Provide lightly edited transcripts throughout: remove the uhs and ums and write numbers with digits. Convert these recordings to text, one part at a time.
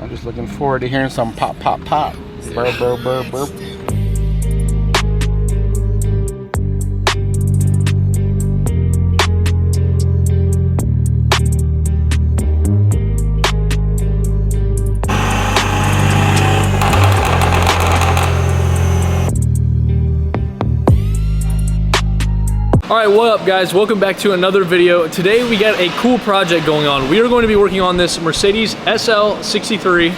I'm just looking forward to hearing some pop, pop, pop. Burp, burp, burp, burp. All right, what up guys? Welcome back to another video. Today we got a cool project going on. We are going to be working on this Mercedes SL63,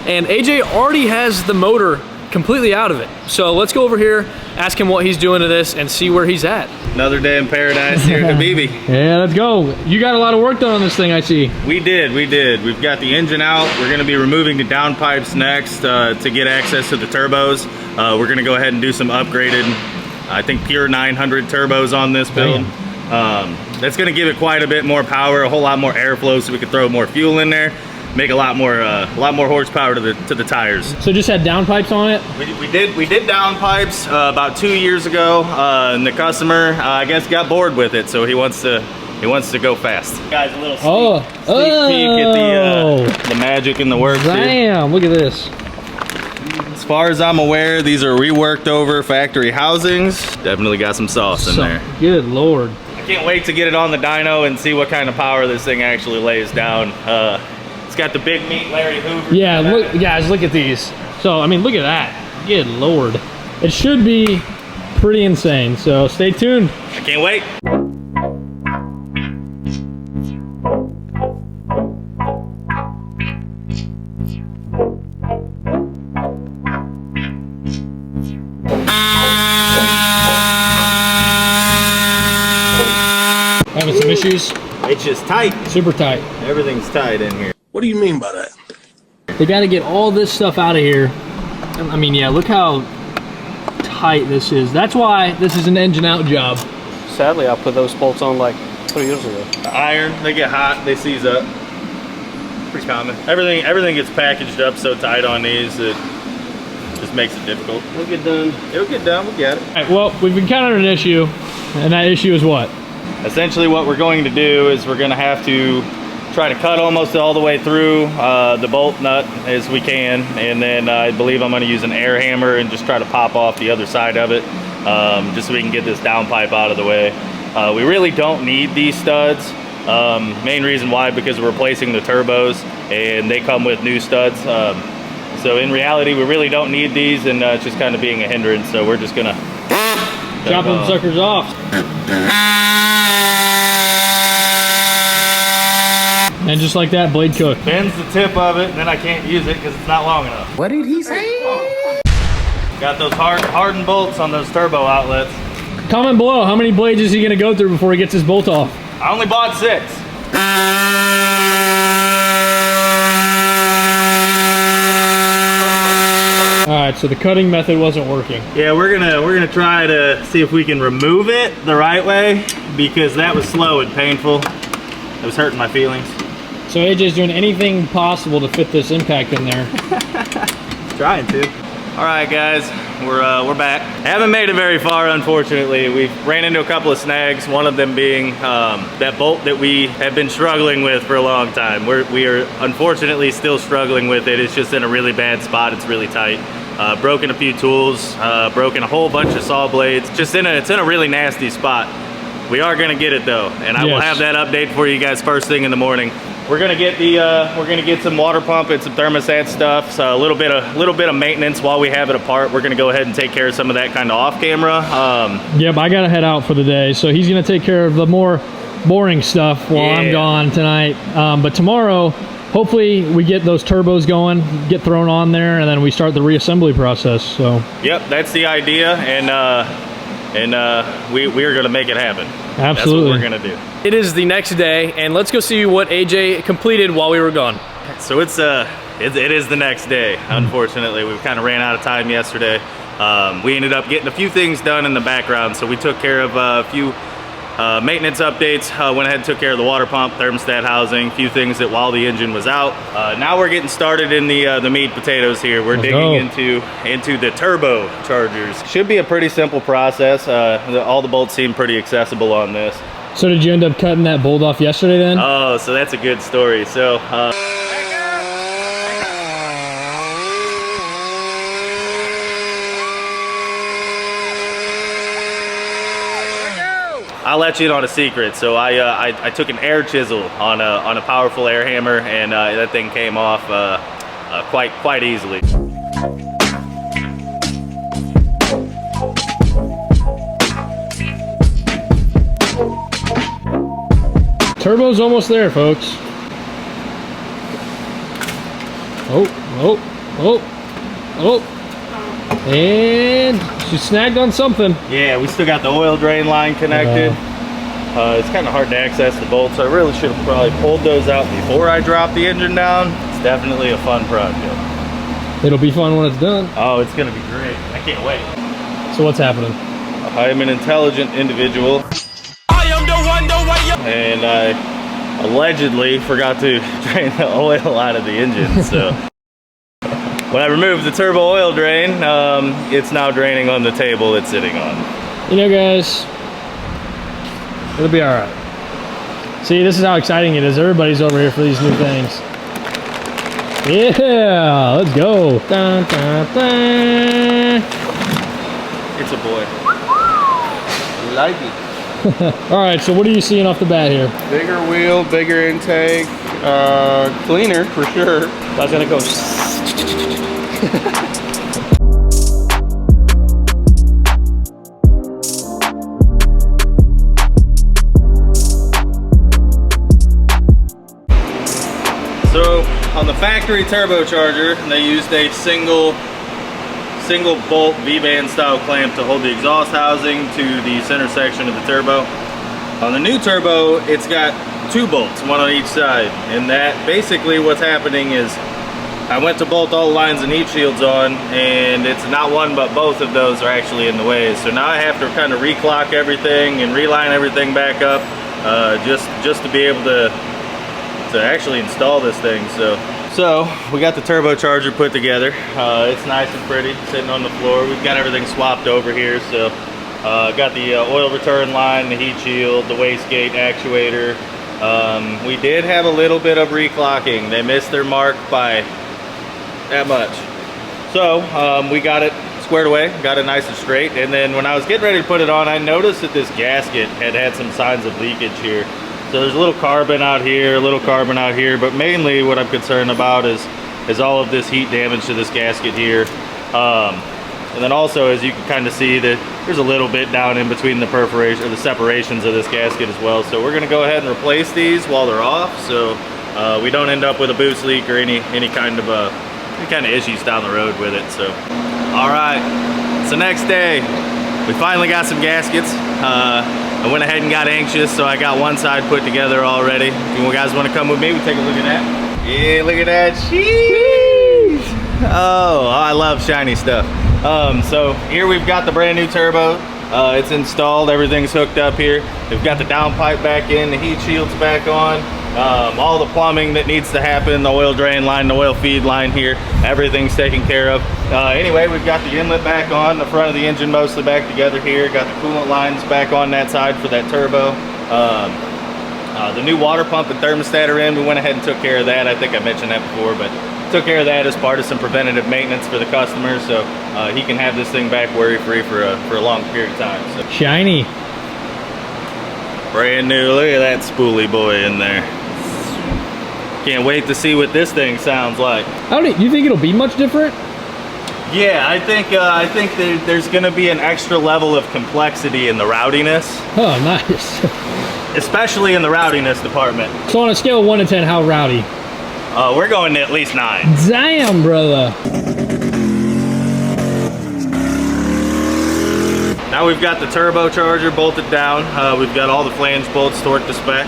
and AJ already has the motor completely out of it. So let's go over here, ask him what he's doing to this, and see where he's at. Another day in paradise here at Habibi. Yeah, let's go. You got a lot of work done on this thing, I see. We did. We've got the engine out. We're gonna be removing the downpipes next to get access to the turbos. We're gonna go ahead and do some upgraded, I think pure 900 turbos on this build. That's gonna give it quite a bit more power, a whole lot more airflow, so we can throw more fuel in there, make a lot more horsepower to the tires. So just had downpipes on it? We did downpipes about 2 years ago, and the customer I guess got bored with it, so he wants to go fast. Guys, a little sneak peek at the magic in the works. Damn, look at this. As far as I'm aware, these are reworked over factory housings. Definitely got some sauce in there. Good Lord. I can't wait to get it on the dyno and see what kind of power this thing actually lays down. It's got the big meat Larry Hoover. Yeah, look, guys, look at these. So, I mean, look at that. Good Lord. It should be pretty insane, so stay tuned. I can't wait. Having some issues? It's just tight. Super tight. Everything's tight in here. What do you mean by that? They got to get all this stuff out of here. I mean, yeah, look how tight this is. That's why this is an engine out job. Sadly, I put those bolts on like 3 years ago. The iron, they get hot, they seize up. Pretty common. Everything gets packaged up so tight on these that just makes it difficult. We'll get done. It'll get done, we'll get it. All right, well, we've encountered an issue, and that issue is what? Essentially what we're going to do is we're going to have to try to cut almost all the way through the bolt nut as we can, and then I believe I'm going to use an air hammer and just try to pop off the other side of it, just so we can get this downpipe out of the way. We really don't need these studs. Main reason why, because we're replacing the turbos and they come with new studs. So in reality we really don't need these, and it's just kind of being a hindrance, so we're just gonna Chop them suckers off. And just like that, blade cooked. Bends the tip of it, and then I can't use it because it's not long enough. What did he say? Got those hardened bolts on those turbo outlets. Comment below, how many blades is he gonna go through before he gets his bolt off? I only bought 6. All right, so the cutting method wasn't working. Yeah, we're gonna try to see if we can remove it the right way, because that was slow and painful. It was hurting my feelings. So AJ's doing anything possible to fit this impact in there. Trying to. All right, guys, we're back. Haven't made it very far, unfortunately. We've ran into a couple of snags. One of them being that bolt that we have been struggling with for a long time. We are unfortunately still struggling with it. It's just in a really bad spot. It's really tight. Broken a few tools. Broken a whole bunch of saw blades. It's in a really nasty spot. We are gonna get it though, and I will have that update for you guys first thing in the morning. We're gonna get some water pump and some thermostat stuff. So a little bit of maintenance while we have it apart. We're gonna go ahead and take care of some of that kind of off camera. Yep, I gotta head out for the day, so he's gonna take care of the more boring stuff while I'm gone tonight. But tomorrow, hopefully we get those turbos going, get thrown on there, and then we start the reassembly process. So. Yep, that's the idea, and we are gonna make it happen. Absolutely. That's what we're gonna do. It is the next day, and let's go see what AJ completed while we were gone. So it is the next day. Unfortunately, we kind of ran out of time yesterday. We ended up getting a few things done in the background, so we took care of a few maintenance updates. Went ahead and took care of the water pump, thermostat housing, a few things that while the engine was out. Now we're getting started in the meat potatoes here. We're digging into the turbo chargers. Should be a pretty simple process. All the bolts seem pretty accessible on this. So did you end up cutting that bolt off yesterday then? Oh, so that's a good story. So I'll let you in on a secret. So I took an air chisel on a powerful air hammer, and that thing came off quite easily. Turbo's almost there, folks. Oh. And she snagged on something. Yeah, we still got the oil drain line connected. It's kind of hard to access the bolts. I really should have probably pulled those out before I dropped the engine down. It's definitely a fun project. It'll be fun when it's done. Oh, it's gonna be great. I can't wait. So what's happening? I am an intelligent individual. I am the one, and I allegedly forgot to drain the oil out of the engine, so. When I removed the turbo oil drain, it's now draining on the table it's sitting on. You know, guys, it'll be all right. See, this is how exciting it is. Everybody's over here for these new things. Yeah, let's go. Dun, dun, dun. It's a boy. You like it? All right, so what are you seeing off the bat here? Bigger wheel, bigger intake, cleaner for sure. That's gonna go. So on the factory turbocharger, they used a single bolt V-band style clamp to hold the exhaust housing to the center section of the turbo. On the new turbo, it's got 2 bolts, one on each side, and that basically what's happening is I went to bolt all the lines and heat shields on, and it's not one but both of those are actually in the way. So now I have to kind of reclock everything and reline everything back up just to be able to actually install this thing. So we got the turbocharger put together. It's nice and pretty sitting on the floor. We've got everything swapped over here. So got the oil return line, the heat shield, the wastegate actuator. We did have a little bit of reclocking. They missed their mark by that much. So we got it squared away, got it nice and straight. And then when I was getting ready to put it on, I noticed that this gasket had some signs of leakage here. So there's a little carbon out here, a little carbon out here, but mainly what I'm concerned about is all of this heat damage to this gasket here. And then also, as you can kind of see, that there's a little bit down in between the perforation or the separations of this gasket as well. So we're gonna go ahead and replace these while they're off, so we don't end up with a boost leak or any kind of issues down the road with it. So, all right, it's the next day. We finally got some gaskets. I went ahead and got anxious, so I got one side put together already. If you guys want to come with me, we take a look at that. Yeah, look at that. Sheesh. Oh, I love shiny stuff. So here we've got the brand new turbo. It's installed, everything's hooked up here. We've got the downpipe back in, the heat shield's back on. All the plumbing that needs to happen, the oil drain line, the oil feed line here, everything's taken care of. Anyway, we've got the inlet back on, the front of the engine mostly back together here. Got the coolant lines back on that side for that turbo. The new water pump and thermostat are in. We went ahead and took care of that. I think I mentioned that before, but took care of that as part of some preventative maintenance for the customer, so he can have this thing back worry-free for a long period of time. So. Shiny. Brand new. Look at that spoolie boy in there. Can't wait to see what this thing sounds like. You think it'll be much different? Yeah, I think there's going to be an extra level of complexity in the rowdiness. Oh, nice. Especially in the rowdiness department. So on a scale of 1 to 10, how rowdy? We're going to at least 9. Damn, brother. Now we've got the turbocharger bolted down. We've got all the flange bolts torqued to spec.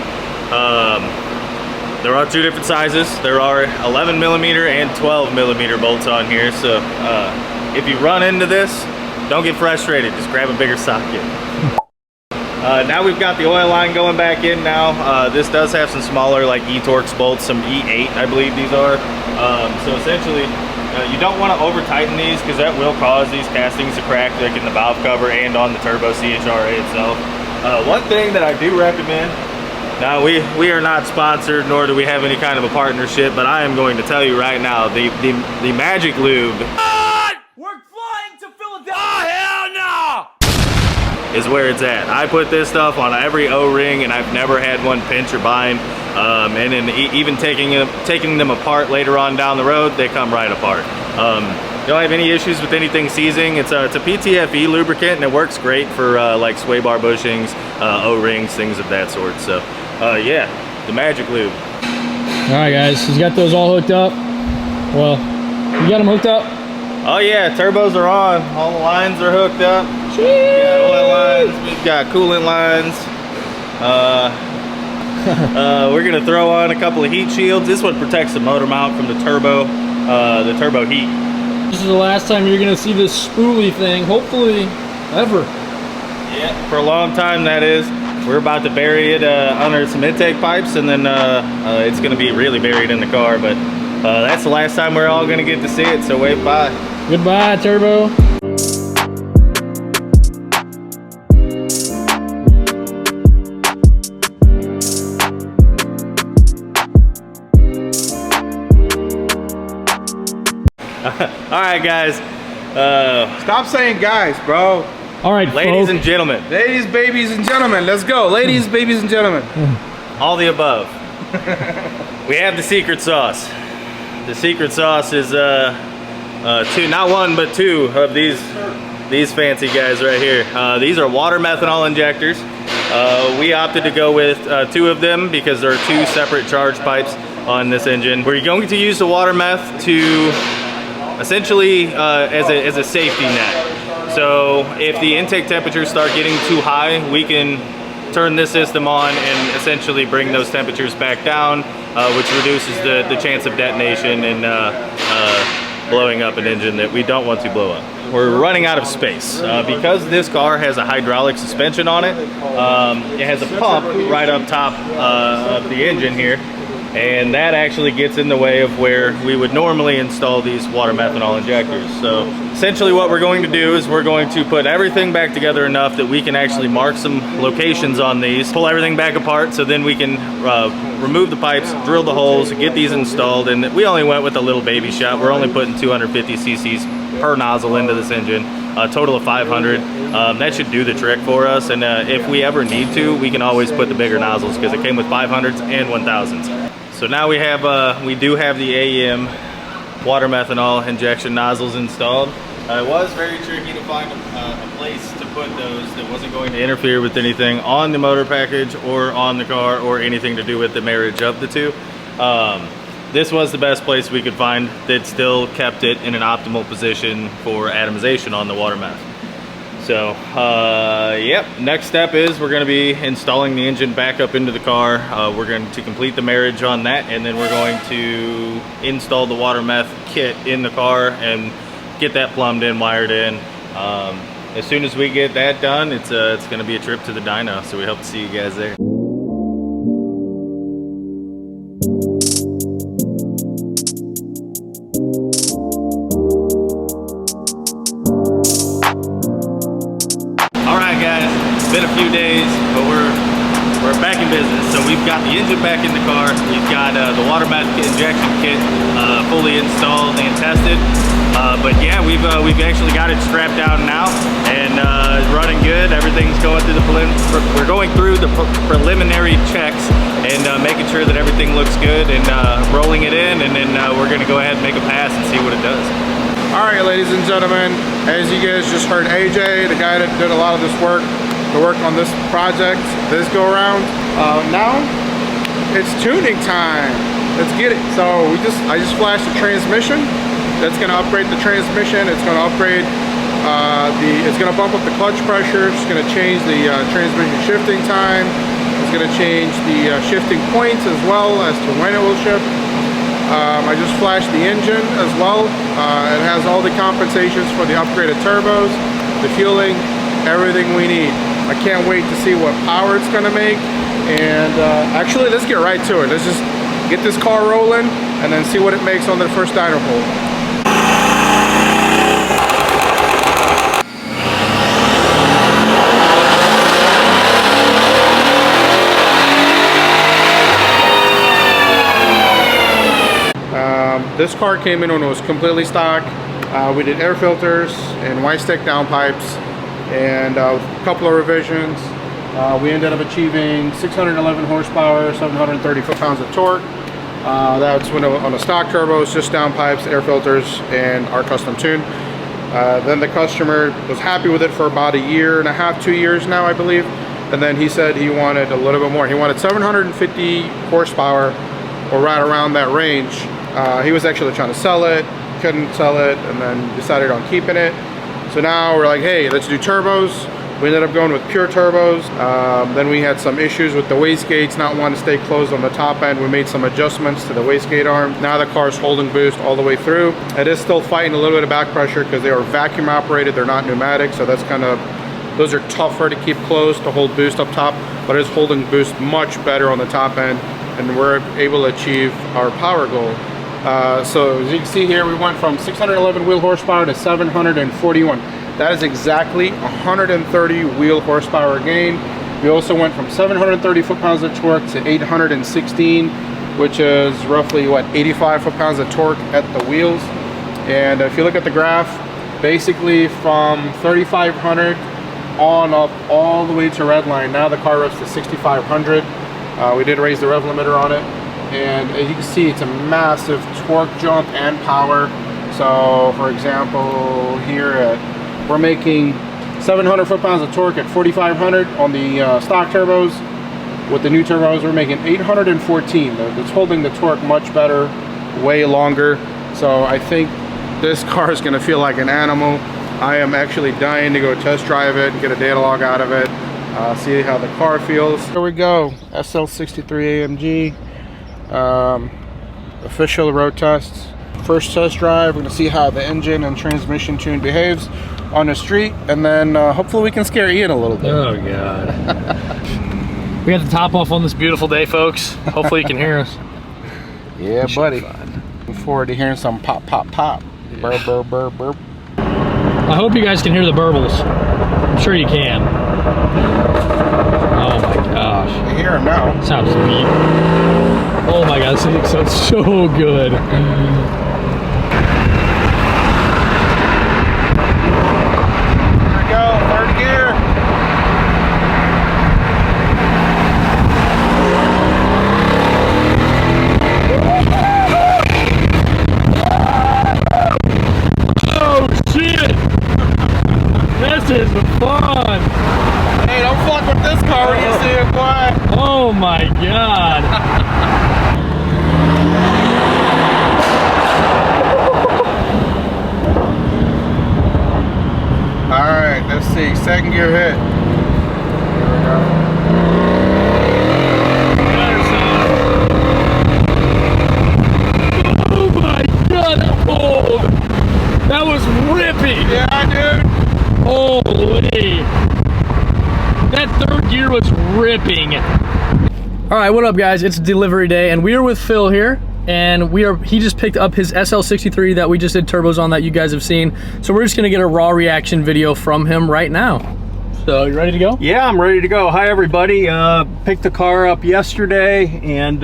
There are 2 different sizes. There are 11 millimeter and 12 millimeter bolts on here. So if you run into this, don't get frustrated. Just grab a bigger socket. Now we've got the oil line going back in now. This does have some smaller like E-Torx bolts, some E8 I believe these are. So essentially you don't want to over tighten these because that will cause these castings to crack like in the valve cover and on the turbo CHRA itself. One thing that I do recommend, now we are not sponsored nor do we have any kind of a partnership, but I am going to tell you right now, the Magic Lube. We're flying to Philadelphia! Oh hell no! is where it's at. I put this stuff on every O-ring and I've never had one pinch or bind. And then even taking them apart later on down the road, they come right apart. You don't have any issues with anything seizing. It's a PTFE lubricant and it works great for like sway bar bushings, O-rings, things of that sort. So yeah, the magic lube. All right, guys, he's got those all hooked up. Well, you got them hooked up? Oh yeah, turbos are on. All the lines are hooked up. We've got oil lines, we've got coolant lines. We're gonna throw on a couple of heat shields. This one protects the motor mount from the turbo heat. This is the last time you're gonna see this spoolie thing, hopefully ever. Yeah, for a long time that is. We're about to bury it under some intake pipes, and then it's gonna be really buried in the car, but that's the last time we're all gonna get to see it, so wave bye. Goodbye, turbo. All right, guys. Stop saying guys, bro. All right, ladies folks. and gentlemen. Ladies, babies, and gentlemen. Let's go. Ladies, babies, and gentlemen. All the above. We have the secret sauce. The secret sauce is two, not one, but two of these fancy guys right here. These are water methanol injectors. We opted to go with two of them because there are two separate charge pipes on this engine. We're going to use the water meth to essentially as a safety net. So if the intake temperatures start getting too high, we can turn this system on and essentially bring those temperatures back down, which reduces the chance of detonation and blowing up an engine that we don't want to blow up. We're running out of space. Because this car has a hydraulic suspension on it, it has a pump right up top of the engine here, and that actually gets in the way of where we would normally install these water methanol injectors. So essentially what we're going to do is we're going to put everything back together enough that we can actually mark some locations on these, pull everything back apart, so then we can remove the pipes, drill the holes, get these installed. And we only went with a little baby shot. We're only putting 250 cc's per nozzle into this engine, a total of 500. That should do the trick for us, and if we ever need to, we can always put the bigger nozzles because it came with 500s and 1000s. So now we do have the AEM water methanol injection nozzles installed. It was very tricky to find a place to put those that wasn't going to interfere with anything on the motor package or on the car or anything to do with the marriage of the two. This was the best place we could find that still kept it in an optimal position for atomization on the water meth. So, yep, next step is we're gonna be installing the engine back up into the car. We're going to complete the marriage on that, and then we're going to install the water meth kit in the car and get that plumbed in, wired in. As soon as we get that done, it's gonna be a trip to the dyno, so we hope to see you guys there. Been a few days, but we're back in business. So we've got the engine back in the car. We've got the water meth injection kit fully installed and tested. But yeah, we've actually got it strapped down now, and it's running good. Everything's going through we're going through the preliminary checks and making sure that everything looks good, and rolling it in, and then we're gonna go ahead and make a pass and see what it does. All right, ladies and gentlemen, as you guys just heard AJ, the guy that did a lot of this work, on this project this go around. Now it's tuning time. Let's get it. So I just flashed the transmission. That's going to upgrade the transmission. It's going to upgrade it's going to bump up the clutch pressure. It's going to change the transmission shifting time. It's going to change the shifting points as well as to when it will shift. I just flashed the engine as well. It has all the compensations for the upgraded turbos, the fueling, everything we need. I can't wait to see what power it's gonna make. And actually, let's get right to it. Let's just get this car rolling and then see what it makes on the first dyno pull. This car came in when it was completely stock. We did air filters and Weistec downpipes. and with a couple of revisions, we ended up achieving 611 horsepower, 730 foot-pounds of torque. That's when on the stock turbos, just downpipes, air filters, and our custom tune. Then the customer was happy with it for about a year and a half, 2 years now, I believe. And then he said he wanted a little bit more. He wanted 750 horsepower, or right around that range. He was actually trying to sell it, couldn't sell it, and then decided on keeping it. So now we're like, hey, let's do turbos. We ended up going with pure turbos. Then we had some issues with the wastegates not wanting to stay closed on the top end. We made some adjustments to the wastegate arm. Now the car's holding boost all the way through. It is still fighting a little bit of back pressure because they are vacuum operated, they're not pneumatic, so that's kind of, those are tougher to keep closed to hold boost up top, but it is holding boost much better on the top end, and we're able to achieve our power goal. So as you can see here, we went from 611 wheel horsepower to 741. That is exactly 130 wheel horsepower gain. We also went from 730 foot-pounds of torque to 816, which is roughly, what, 85 foot-pounds of torque at the wheels. And if you look at the graph, basically from 3,500 on up all the way to red line, now the car revs to 6,500. We did raise the rev limiter on it. And as you can see, it's a massive torque jump and power. So for example, here we're making 700 foot-pounds of torque at 4,500 on the stock turbos. With the new turbos, we're making 814. It's holding the torque much better, way longer. So I think this car is gonna feel like an animal. I am actually dying to go test drive it and get a data log out of it, see how the car feels. Here we go, SL63 AMG. Official road tests. First test drive, we're gonna see how the engine and transmission tune behaves on the street, and then hopefully we can scare Ian a little bit. Oh god. We got the top off on this beautiful day, folks. Hopefully you can hear us. Yeah, buddy. Looking forward to hearing some pop, pop, pop. Yeah. Burp, burp, burp, burp. I hope you guys can hear the burbles. I'm sure you can. Oh my gosh. You hear him now. Sounds sweet. Oh my god, this sounds so good. This is fun. Hey, don't fuck with this car when you see it, boy. Oh my god. All right, let's see. Second gear hit. Here we go. Oh my god, oh, that was ripping. Yeah, dude. Holy. That third gear was ripping. All right, what up guys? It's delivery day and we are with Phil here, and he just picked up his SL63 that we just did turbos on that you guys have seen. So we're just gonna get a raw reaction video from him right now. So you ready to go? Yeah, I'm ready to go. Hi everybody. Picked the car up yesterday and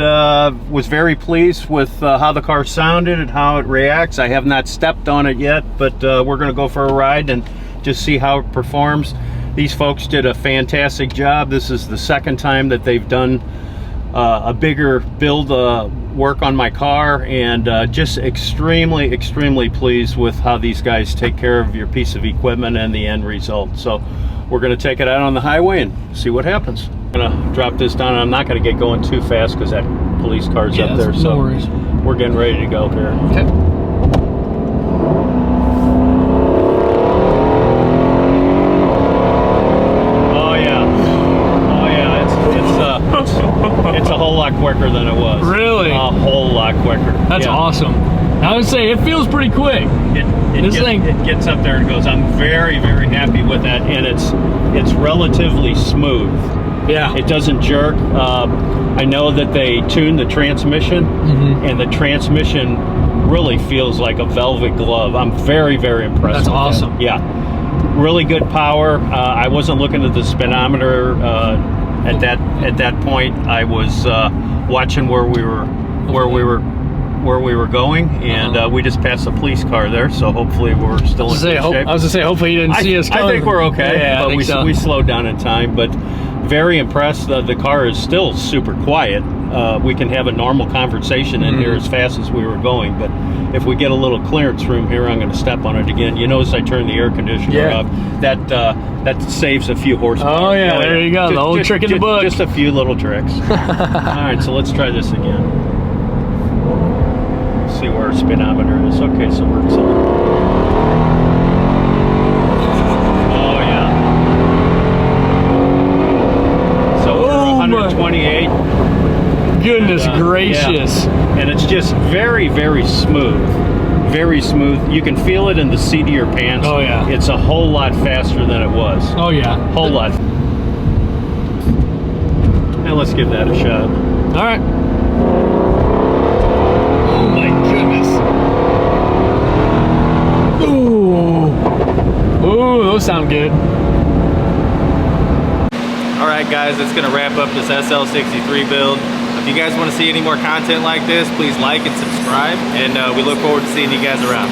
was very pleased with how the car sounded and how it reacts. I have not stepped on it yet, but we're gonna go for a ride and just see how it performs. These folks did a fantastic job. This is the second time that they've done a bigger build work on my car, and just extremely pleased with how these guys take care of your piece of equipment and the end result. So we're going to take it out on the highway and see what happens. I'm going to drop this down. I'm not going to get going too fast because that police car's up there. So no worries. We're getting ready to go here. Okay. It's a whole lot quicker than it was. Really? A whole lot quicker. That's awesome. I would say it feels pretty quick. It gets up there and goes. I'm very happy with that, and it's relatively smooth. Yeah. It doesn't jerk. I know that they tuned the transmission, and the transmission really feels like a velvet glove. I'm very impressed. That's with awesome. That. Yeah. Really good power. I wasn't looking at the speedometer at that point. I was watching where we were where we were going, and we just passed a police car there, so hopefully we're still in good shape. I was gonna say, hopefully you didn't see us coming. I think we're okay, yeah, but we slowed down in time, but very impressed. The car is still super quiet. We can have a normal conversation in here as fast as we were going, but if we get a little clearance room here, I'm going to step on it again. You notice I turned the air conditioner up. That saves a few horsepower. Oh yeah, there you go. The old trick in the book. Just a few little tricks. All right, so let's try this again. See where our speedometer is. Okay, so we're accelerating. Oh yeah. So we're 128. Goodness gracious. Yeah. And it's just very, very smooth. Very smooth. You can feel it in the seat of your pants. Oh yeah. It's a whole lot faster than it was. Oh yeah. Whole lot. Now let's give that a shot. All right. Oh my goodness. Ooh. Ooh, those sound good. All right, guys, that's gonna wrap up this SL63 build. If you guys want to see any more content like this, please like and subscribe, and we look forward to seeing you guys around.